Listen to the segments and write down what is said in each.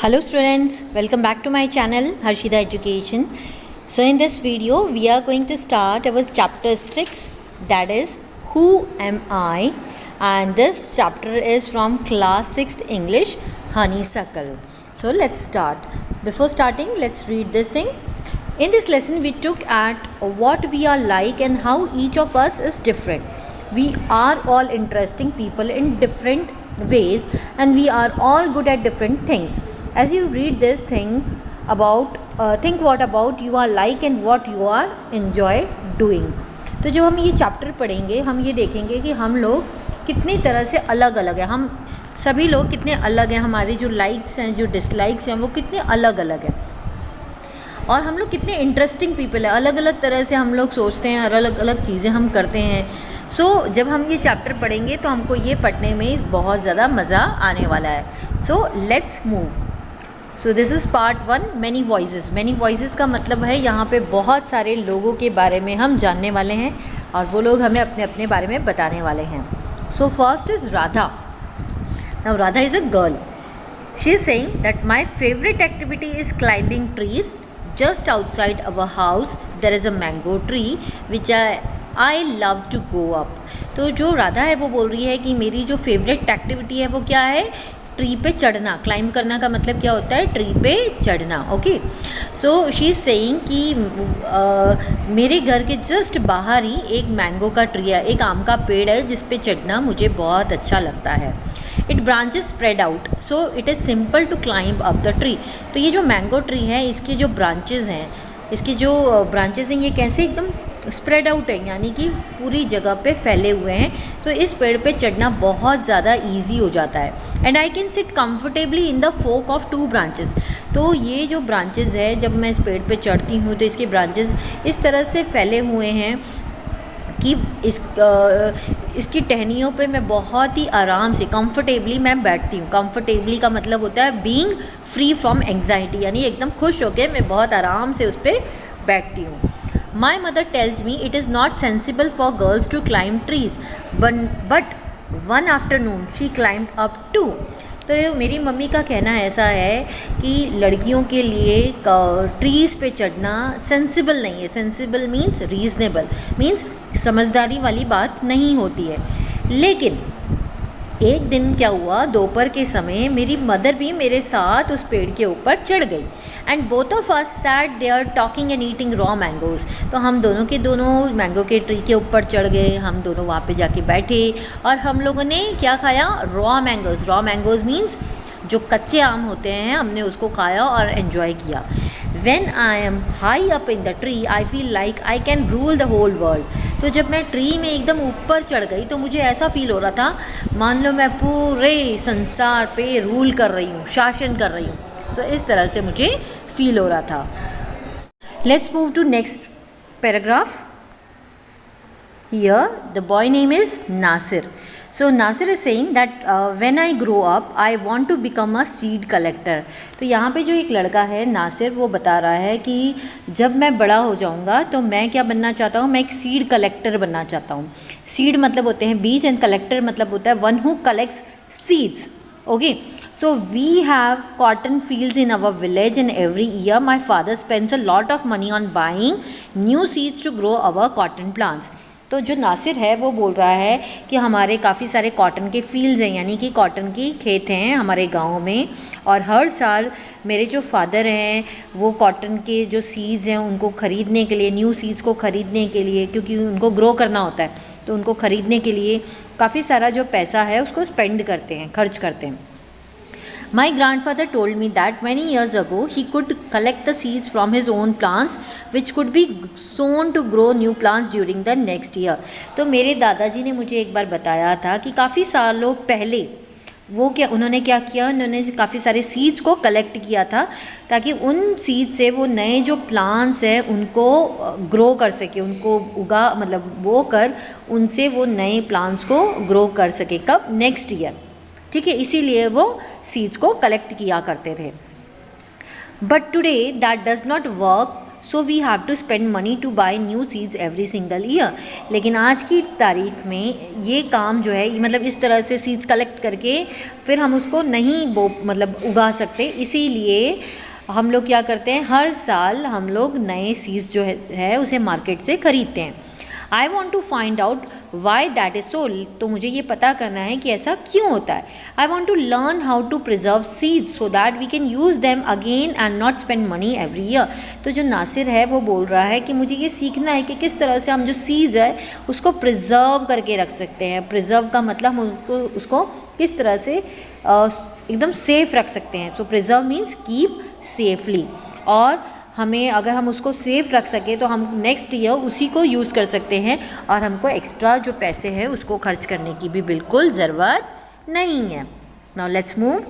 Hello students, welcome back to my channel Harshida Education. So in this video we are going to start our chapter 6, that is Who Am I, and this chapter is from class 6th English Honeysuckle. So let's start. Before starting, let's read this thing. In this lesson we took at what we are like and how each of us is different. We are all interesting people in different ways and we are all good at different things. As you read this thing about think what about you are like and what you are enjoy doing. तो जब हम ये chapter पढ़ेंगे हम ये देखेंगे कि हम लोग कितनी तरह से अलग अलग हैं, हम सभी लोग कितने अलग हैं, हमारे जो लाइक्स हैं जो डिसलाइक्स हैं वो कितने अलग अलग हैं और हम लोग कितने इंटरेस्टिंग पीपल हैं, अलग अलग तरह से हम लोग सोचते हैं और अलग अलग चीज़ें हम करते हैं. जब हम ये चैप्टर पढ़ेंगे तो हमको ये पढ़ने में बहुत ज़्यादा मज़ा आने वाला है. Let's move. This is part 1, many voices. Many voices का मतलब है यहाँ पे बहुत सारे लोगों के बारे में हम जानने वाले हैं और वो लोग हमें अपने अपने बारे में बताने वाले हैं. First is Radha. Now Radha is a girl. She is saying that my favourite activity is climbing trees. Just outside our house there is a mango tree which I love to go up. तो जो राधा है वो बोल रही है कि मेरी जो फेवरेट एक्टिविटी है वो क्या है, ट्री पे चढ़ना. क्लाइंब करना का मतलब क्या होता है, ट्री पे चढ़ना. ओके, शी इज़ सेइंग कि मेरे घर के जस्ट बाहर ही एक मैंगो का ट्री है, एक आम का पेड़ है जिस पे चढ़ना मुझे बहुत अच्छा लगता है. It branches spread out so it is simple to climb up the tree. तो ये जो मैंगो ट्री है इसके जो ब्रांचेस हैं, ये कैसे एकदम स्प्रेड आउट है, यानी कि पूरी जगह पे फैले हुए हैं. तो इस पेड़ पे चढ़ना बहुत ज़्यादा इजी हो जाता है. And I can sit comfortably in the fork of 2 branches. तो ये जो ब्रांचेस है, जब मैं इस पेड़ पे चढ़ती हूँ तो इसके ब्रांचेस इस तरह से फैले हुए हैं कि इसकी टहनियों पे मैं बहुत ही आराम से कंफर्टेबली मैं बैठती हूँ. कंफर्टेबली का मतलब होता है बीइंग फ्री फ्रॉम एंग्जाइटी, यानी एकदम खुश होकर मैं बहुत आराम से उस पर बैठती हूँ. My mother tells me it is not sensible for girls to climb trees but one afternoon she climb up too. तो मेरी मम्मी का कहना ऐसा है कि लड़कियों के लिए ट्रीज़ पे चढ़ना सेंसिबल नहीं है. सेंसिबल मीन्स रीज़नेबल, मीन्स समझदारी वाली बात नहीं होती है. लेकिन एक दिन क्या हुआ, दोपहर के समय मेरी मदर भी मेरे साथ उस पेड़ के ऊपर चढ़ गई. And both of us sat there talking and eating raw mangoes. तो हम दोनों के दोनों मैंगो के ट्री के ऊपर चढ़ गए, हम दोनों वहाँ पे जाके बैठे और हम लोगों ने क्या खाया, raw mangoes. Raw mangoes means जो कच्चे आम होते हैं, हमने उसको खाया और एन्जॉय किया. When I am high up in the tree, I feel like I can rule the whole world. तो जब मैं ट्री में एकदम ऊपर चढ़ गई तो मुझे ऐसा फील हो रहा था मान लो मैं पूरे संसार पे रूल कर रही हूँ, शासन कर रही हूँ. इस तरह से मुझे फील हो रहा था. Let's move to next paragraph. Here the boy name is Nasir. Nasir is saying that when I grow up I want to become a seed collector. तो यहाँ पे जो एक लड़का है नासिर, वो बता रहा है कि जब मैं बड़ा हो जाऊँगा तो मैं क्या बनना चाहता हूँ, मैं एक सीड कलेक्टर बनना चाहता हूँ. सीड मतलब होते हैं बीज एंड कलेक्टर मतलब होता है one who collects seeds. Okay, so we have cotton fields in our village and every year my father spends a lot of money on buying new seeds to grow our cotton plants. तो जो नासिर है वो बोल रहा है कि हमारे काफ़ी सारे कॉटन के फील्ड्स हैं, यानी कि कॉटन की खेत हैं हमारे गांव में, और हर साल मेरे जो फादर हैं वो कॉटन के जो सीड्स हैं उनको ख़रीदने के लिए, न्यू सीड्स को ख़रीदने के लिए, क्योंकि उनको ग्रो करना होता है तो उनको ख़रीदने के लिए काफ़ी सारा जो पैसा है उसको स्पेंड करते हैं, खर्च करते हैं. My grandfather told me that many years ago he could collect the seeds from his own plants which could be sown to grow new plants during the next year. तो मेरे दादाजी ने मुझे एक बार बताया था कि काफ़ी सालों पहले उन्होंने क्या किया, उन्होंने काफ़ी सारे सीड्स को कलेक्ट किया था ताकि उन सीड से वो नए जो प्लांट्स हैं उनको ग्रो कर सके, उनको बो कर उनसे वो नए प्लांट्स को ग्रो कर सके. कब, नेक्स्ट ईयर. ठीक है, इसीलिए वो सीड्स को कलेक्ट किया करते थे. But today that does not work so we have to spend money to buy new seeds every single year. लेकिन आज की तारीख में ये काम जो है मतलब इस तरह से सीड्स कलेक्ट करके फिर हम उसको नहीं मतलब उगा सकते, इसीलिए हम लोग क्या करते हैं, हर साल हम लोग नए सीड्स जो है उसे मार्केट से ख़रीदते हैं। I want to find out why that is so, तो मुझे ये पता करना है कि ऐसा क्यों होता है। I want to learn how to preserve seeds so that we can use them again and not spend money every year. तो जो नासिर है वो बोल रहा है कि मुझे ये सीखना है कि किस तरह से हम जो सीड्स है उसको प्रिजर्व करके रख सकते हैं। प्रिजर्व का मतलब हम उसको किस तरह से एकदम सेफ रख सकते हैं। सो प्रिजर्व मीन्स कीप सेफली, और हमें अगर हम उसको सेफ रख सकें तो हम नेक्स्ट ईयर उसी को यूज़ कर सकते हैं और हमको एक्स्ट्रा जो पैसे हैं उसको खर्च करने की भी बिल्कुल ज़रूरत नहीं है। Now let's move.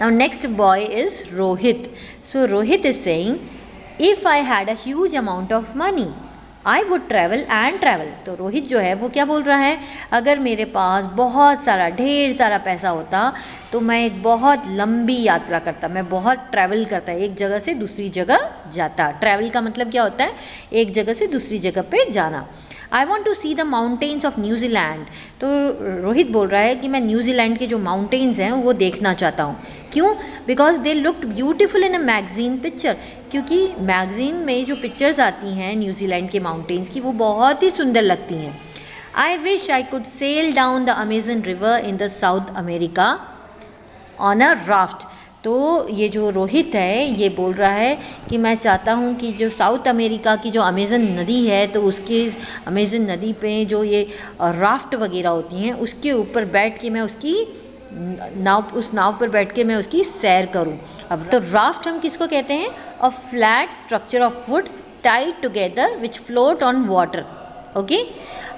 Now next boy is Rohit. So Rohit is saying if I had a huge amount of money I would travel and travel. तो रोहित जो है वो क्या बोल रहा है, अगर मेरे पास बहुत सारा ढेर सारा पैसा होता तो मैं एक बहुत लंबी यात्रा करता, मैं बहुत ट्रैवल करता, एक जगह से दूसरी जगह जाता। ट्रैवल का मतलब क्या होता है, एक जगह से दूसरी जगह पे जाना। I want to see the mountains of New Zealand. तो रोहित बोल रहा है कि मैं न्यूजीलैंड के जो माउंटेन्स हैं वो देखना चाहता हूँ। क्यों? Because they looked beautiful in a magazine picture, क्योंकि मैगजीन में जो पिक्चर्स आती हैं न्यूजीलैंड के माउंटेन्स की वो बहुत ही सुंदर लगती हैं। I wish I could sail down the Amazon river in the South America on a raft. तो ये जो रोहित है ये बोल रहा है कि मैं चाहता हूँ कि जो साउथ अमेरिका की जो अमेज़न नदी है तो उसकी अमेज़न नदी पे जो ये राफ्ट वगैरह होती हैं उसके ऊपर बैठ के मैं उसकी उस नाव पर बैठ के मैं उसकी सैर करूं। अब तो राफ्ट हम किसको कहते हैं, a flat structure of wood tied together which float on water. Okay,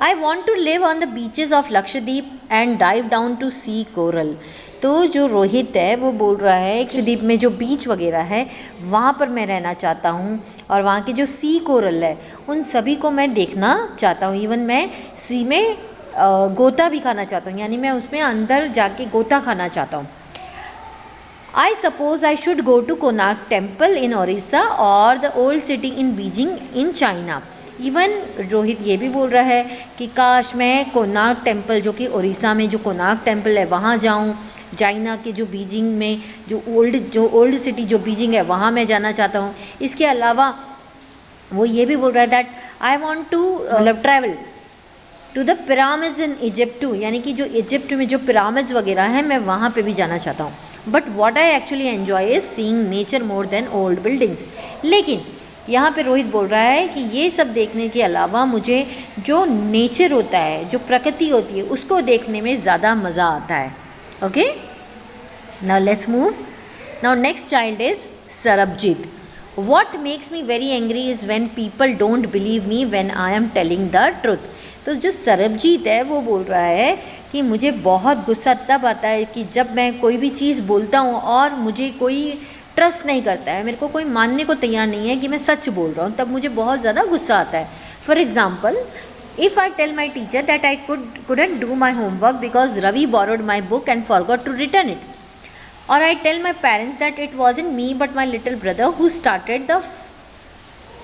I want to live on the beaches of Lakshadweep and dive down to see coral. तो जो रोहित है वो बोल रहा है लक्षद्वीप में जो बीच वगैरह है वहाँ पर मैं रहना चाहता हूँ और वहाँ के जो सी कोरल है उन सभी को मैं देखना चाहता हूँ। इवन मैं सी में गोता भी खाना चाहता हूँ, यानी मैं उसमें अंदर जाके गोता खाना चाहता हूँ। I suppose I should go to Konark temple in Odisha और the old city in Beijing in China. Even Rohit ये भी बोल रहा है कि काश मैं कोणार्क टेम्पल जो कि उड़ीसा में जो कोणार्क टेम्पल है वहाँ जाऊँ, चाइना के जो बीजिंग में जो ओल्ड सिटी जो बीजिंग है वहाँ मैं जाना चाहता हूँ। इसके अलावा वो ये भी बोल रहा है दैट आई वॉन्ट टू मतलब travel to the pyramids in Egypt too, यानी कि जो इजिप्ट में जो पिरामिड्स वगैरह हैं मैं वहाँ पे भी जाना चाहता हूँ। But what I actually enjoy is seeing nature more than old buildings. लेकिन यहाँ पे रोहित बोल रहा है कि ये सब देखने के अलावा मुझे जो नेचर होता है, जो प्रकृति होती है, उसको देखने में ज़्यादा मज़ा आता है। Okay, now let's move. Now next child is Sarabjit. What makes me very angry is when people don't believe me when I am telling the truth. तो जो सरबजीत है वो बोल रहा है कि मुझे बहुत गुस्सा तब आता है कि जब मैं कोई भी चीज़ बोलता हूँ और मुझे कोई ट्रस्ट नहीं करता है, मेरे को कोई मानने को तैयार नहीं है कि मैं सच बोल रहा हूँ, तब मुझे बहुत ज़्यादा गुस्सा आता है। For example, if I tell my teacher that I couldn't do my homework because Ravi borrowed my book and forgot to return it, और I tell my parents that it wasn't me but my little brother who started the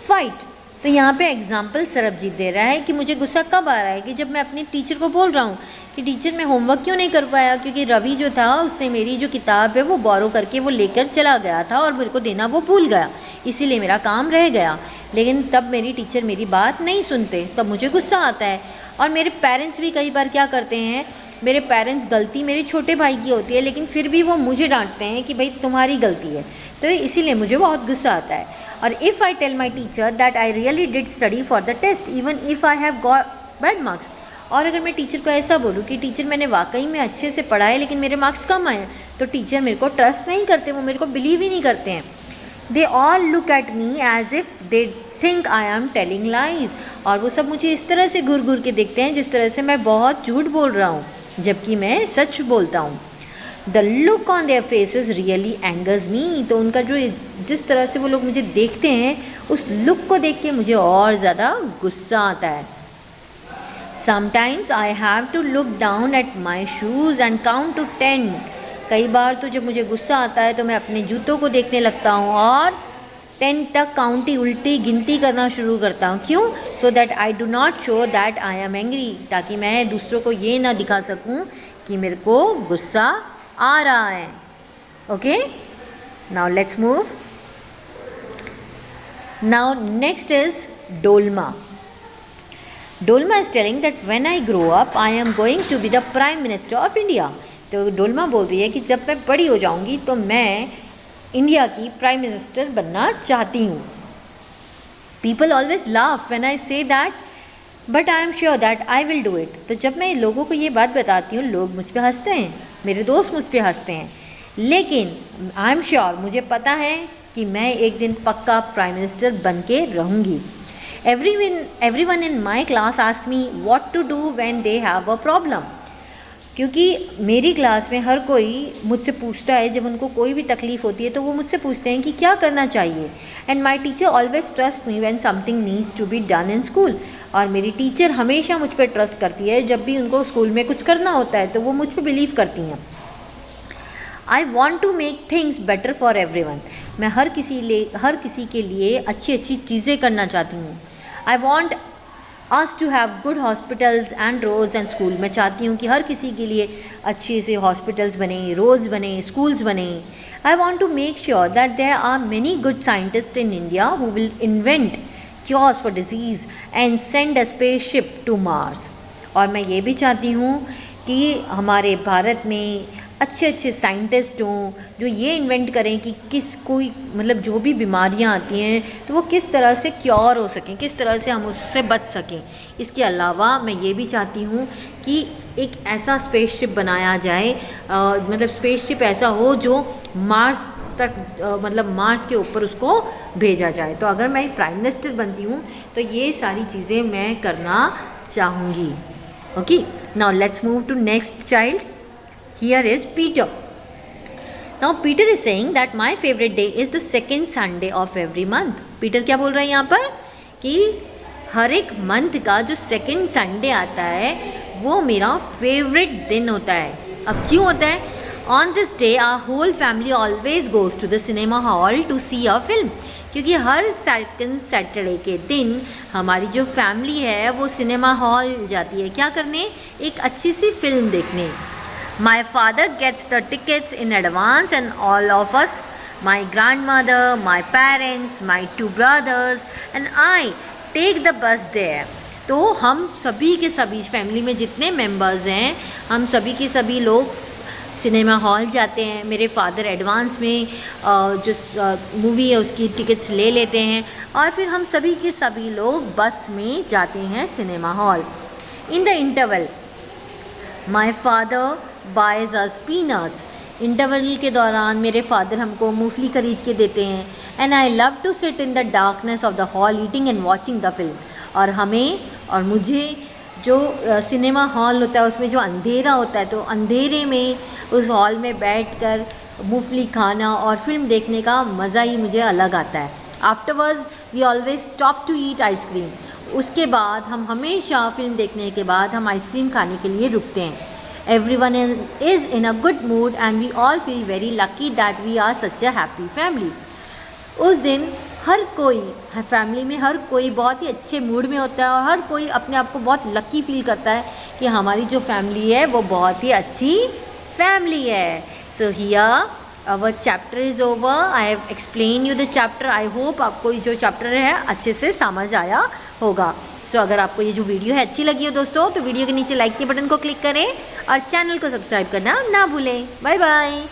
fight. तो यहाँ पे example Sarabjit दे रहा है कि मुझे गुस्सा कब आ रहा है कि जब मैं अपनी टीचर को बोल रहा हूँ कि टीचर मैं होमवर्क क्यों नहीं कर पाया, क्योंकि रवि जो था उसने मेरी जो किताब है वो बोरो करके वो लेकर चला गया था और मेरे को देना वो भूल गया, इसीलिए मेरा काम रह गया। लेकिन तब मेरी टीचर मेरी बात नहीं सुनते, तब मुझे गुस्सा आता है। और मेरे पेरेंट्स भी कई बार क्या करते हैं, मेरे पेरेंट्स गलती मेरे छोटे भाई की होती है लेकिन फिर भी वो मुझे डांटते हैं कि भाई तुम्हारी गलती है, तो इसीलिए मुझे बहुत गुस्सा आता है। और if I tell my teacher that I really did study for the test even if I have got bad marks, और अगर मैं टीचर को ऐसा बोलूँ कि टीचर मैंने वाकई में अच्छे से पढ़ा है लेकिन मेरे मार्क्स कम आए, तो टीचर मेरे को ट्रस्ट नहीं करते, वो मेरे को बिलीव ही नहीं करते हैं। They all look at me as if they think I am telling lies, और वो सब मुझे इस तरह से घूर घूर के देखते हैं जिस तरह से मैं बहुत झूठ बोल रहा हूँ जबकि मैं सच बोलता हूँ। The look on their faces really angers me, तो उनका जो जिस तरह से वो लोग मुझे देखते हैं उस लुक को देख के मुझे और ज़्यादा गुस्सा आता है। Sometimes I have to look down at my shoes and count to 10, कई बार तो जब मुझे गुस्सा आता है तो मैं अपने जूतों को देखने लगता हूँ और 10 तक काउंटी उल्टी गिनती करना शुरू करता हूँ। क्यों? So that I do not show that I am angry, ताकि मैं दूसरों को ये ना दिखा सकूँ कि मेरे को गुस्सा आ रहा है। Okay, now let's move. Now next is Dolma. Dolma is telling that when I grow up I am going to be the prime minister of India. तो डोलमा बोल रही है कि जब मैं बड़ी हो जाऊंगी तो मैं इंडिया की प्राइम मिनिस्टर बनना चाहती हूँ। People always laugh when I say that, but I am sure that I will do it. तो जब मैं लोगों को ये बात बताती हूँ, लोग मुझ पर हंसते हैं, मेरे दोस्त मुझ पर हंसते हैं, लेकिन आई एम श्योर, मुझे पता है कि मैं एक दिन पक्का प्राइम मिनिस्टर बन के रहूँगी। Everyone in my class asked me what to do when they have a problem। क्योंकि मेरी क्लास में हर कोई मुझसे पूछता है, जब उनको कोई भी तकलीफ़ होती है तो वो मुझसे पूछते हैं कि क्या करना चाहिए। And my teacher always trust me when something needs to be done in school. और मेरी टीचर हमेशा मुझ पर ट्रस्ट करती है, जब भी उनको स्कूल में कुछ करना होता है तो वो मुझ पर बिलीव करती हैं। I want to make things better for everyone. मैं हर किसी के लिए अच्छी अच्छी चीज़ें करना चाहती हूँ। I want us to have good hospitals and roads and school. मैं चाहती हूँ कि हर किसी के लिए अच्छे से हॉस्पिटल्स बने, रोड्स बने, स्कूल्स बने। I want to make sure that there are many good scientist in India who will invent cures for diseases and send a spaceship to Mars. और मैं ये भी चाहती हूँ कि हमारे भारत में अच्छे अच्छे साइंटिस्ट हों जो ये इन्वेंट करें कि मतलब जो भी बीमारियां आती हैं तो वो किस तरह से क्योर हो सकें, किस तरह से हम उससे बच सकें। इसके अलावा मैं ये भी चाहती हूँ कि एक ऐसा स्पेसशिप बनाया जाए, मतलब स्पेसशिप ऐसा हो जो मार्स तक, मतलब मार्स के ऊपर उसको भेजा जाए। तो अगर मैं प्राइम मिनिस्टर बनती हूँ तो ये सारी चीज़ें मैं करना चाहूँगी। Okay, now let's move to next child. Here is Peter. Now Peter is saying that my favorite day is the second Sunday of every month. Peter क्या बोल रहा है यहाँ पर कि हर एक मंथ का जो सेकेंड संडे आता है वो मेरा फेवरेट दिन होता है। अब क्यों होता है? On this day our whole family always goes to the cinema hall to see a film। क्योंकि हर सेकंड सैटरडे के दिन हमारी जो फैमिली है वो सिनेमा हॉल जाती है, क्या करने? एक अच्छी सी फिल्म देखने। My father gets the tickets in advance and all of us, my grandmother, my parents, my 2 brothers and I take the bus there। तो हम सभी के सभी फैमिली में जितने मेंबर्स हैं, हम सभी के सभी लोग सिनेमा हॉल जाते हैं। मेरे फादर एडवांस में जो मूवी है उसकी टिकट्स ले लेते हैं और फिर हम सभी के सभी लोग बस में जाते हैं cinema hall. In the interval my father buys us peanuts. Interval के दौरान मेरे फादर हमको मूंगफली खरीद के देते हैं। And I love to sit in the darkness of the hall eating and watching the film. और हमें और मुझे जो सिनेमा हॉल होता है उसमें जो अंधेरा होता है, तो अंधेरे में उस हॉल में बैठकर मूंगफली खाना और फिल्म देखने का मज़ा ही मुझे अलग आता है। Afterwards we always stop to eat ice cream. उसके बाद हम हमेशा फिल्म देखने के बाद हम आइसक्रीम खाने के लिए रुकते हैं। Everyone is in a good mood and we all feel very lucky that we are such a happy family। उस दिन हर कोई फैमिली में हर कोई बहुत ही अच्छे मूड में होता है और हर कोई अपने आप को बहुत लकी फील करता है कि हमारी जो फैमिली है वो बहुत ही अच्छी फैमिली है। So here our chapter is over. I have explain you the chapter. I hope आपको ये जो चैप्टर है अच्छे से समझ आया होगा। सो अगर आपको ये जो वीडियो है अच्छी लगी हो दोस्तों, तो वीडियो के नीचे लाइक के बटन को क्लिक करें और चैनल को सब्सक्राइब करना ना भूलें। Bye bye.